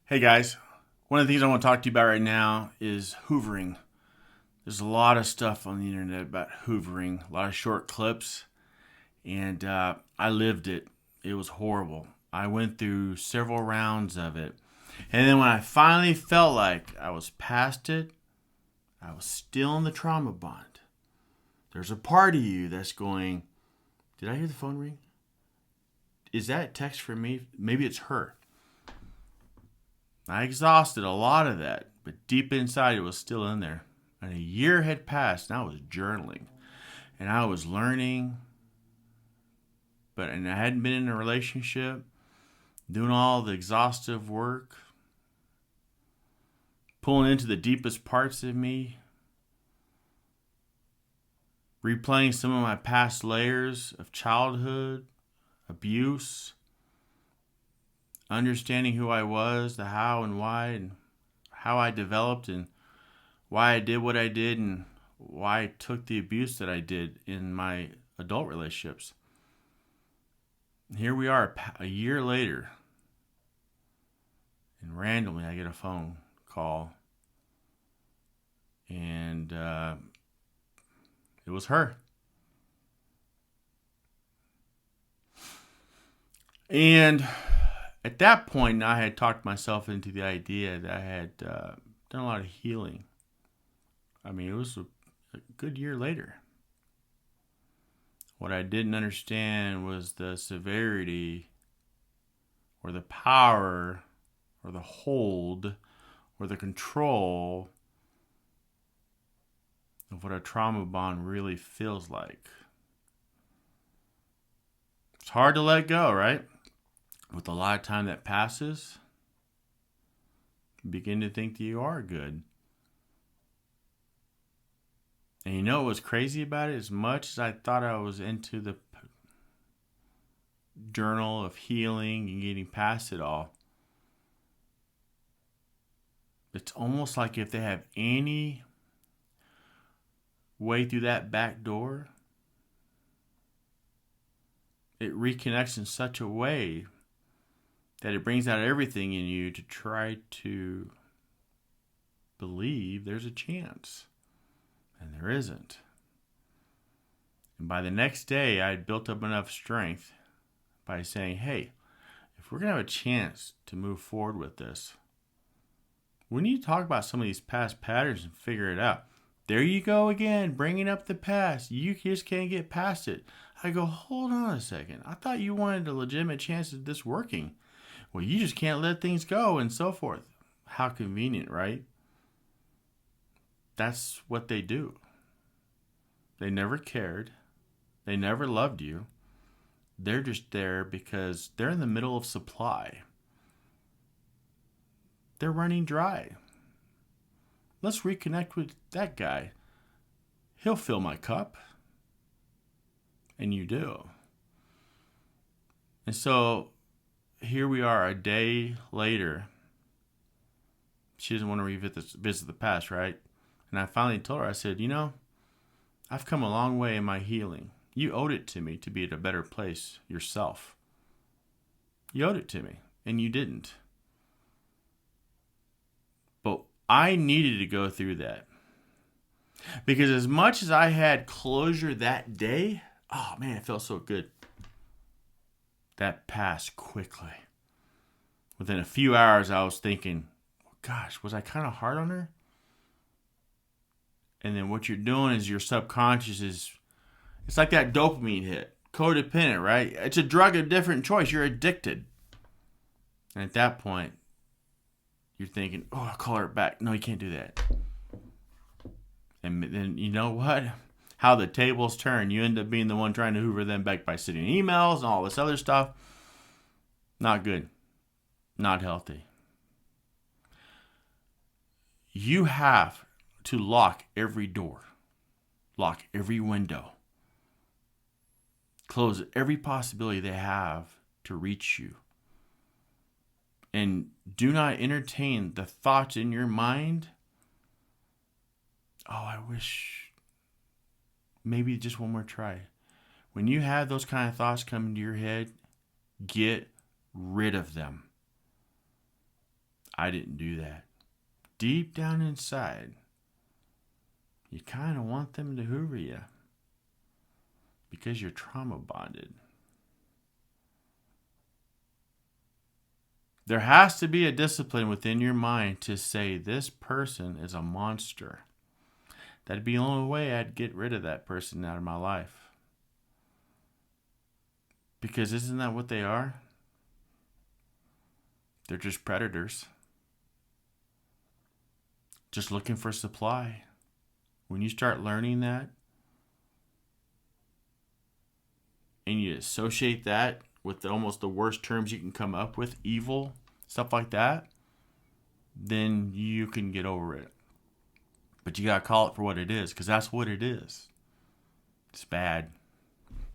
Hey guys, one of the things I want to talk to you about right now is hoovering. There's a lot of stuff on the internet about hoovering, a lot of short clips, and I lived it. It was horrible. I went through several rounds of it. And then when I finally felt like I was past it, I was still in the trauma bond. There's a part of you that's going, did I hear the phone ring? Is that a text from me? Maybe it's her. I exhausted a lot of that, but deep inside it was still in there. And a year had passed, and I was journaling, and I was learning, and I hadn't been in a relationship, doing all the exhaustive work, pulling into the deepest parts of me, replaying some of my past layers of childhood, abuse, understanding who I was, the how and why, and how I developed, and why I did what I did, and why I took the abuse that I did in my adult relationships. And here we are a year later, and randomly I get a phone call, and it was her. And at that point, I had talked myself into the idea that I had done a lot of healing. I mean, it was a good year later. What I didn't understand was the severity or the power or the hold or the control of what a trauma bond really feels like. It's hard to let go, right? With a lot of time that passes, you begin to think that you are good. And you know what was crazy about it? As much as I thought I was into the journal of healing and getting past it all, it's almost like if they have any way through that back door, it reconnects in such a way that it brings out everything in you to try to believe there's a chance. And there isn't. And by the next day, I had built up enough strength by saying, hey, if we're going to have a chance to move forward with this, we need to talk about some of these past patterns and figure it out. There you go again, bringing up the past. You just can't get past it. I go, hold on a second. I thought you wanted a legitimate chance of this working. Well, you just can't let things go and so forth. How convenient, right? That's what they do. They never cared. They never loved you. They're just there because they're in the middle of supply. They're running dry. Let's reconnect with that guy. He'll fill my cup. And you do. And so here we are a day later. She doesn't want to revisit the past, right? And I finally told her, I said, I've come a long way in my healing. You owed it to me to be at a better place yourself. You owed it to me, and you didn't. But I needed to go through that. Because as much as I had closure that day, oh man, it felt so good. That passed quickly. Within a few hours, I was thinking, gosh, was I kind of hard on her? And then what you're doing is your subconscious it's like that dopamine hit. Codependent, right? It's a drug of different choice. You're addicted. And at that point, you're thinking, oh, I'll call her back. No, you can't do that. And then you know what? How the tables turn. You end up being the one trying to hoover them back by sending emails and all this other stuff. Not good. Not healthy. You have to lock every door. Lock every window. Close every possibility they have to reach you. And do not entertain the thoughts in your mind. Oh, I wish maybe just one more try. When you have those kind of thoughts come into your head, get rid of them. I didn't do that. Deep down inside, you kind of want them to hoover you because you're trauma bonded. There has to be a discipline within your mind to say this person is a monster. That'd be the only way I'd get rid of that person out of my life. Because isn't that what they are? They're just predators. Just looking for supply. When you start learning that, and you associate that with almost the worst terms you can come up with, evil, stuff like that, then you can get over it. But you got to call it for what it is, because that's what it is. It's bad.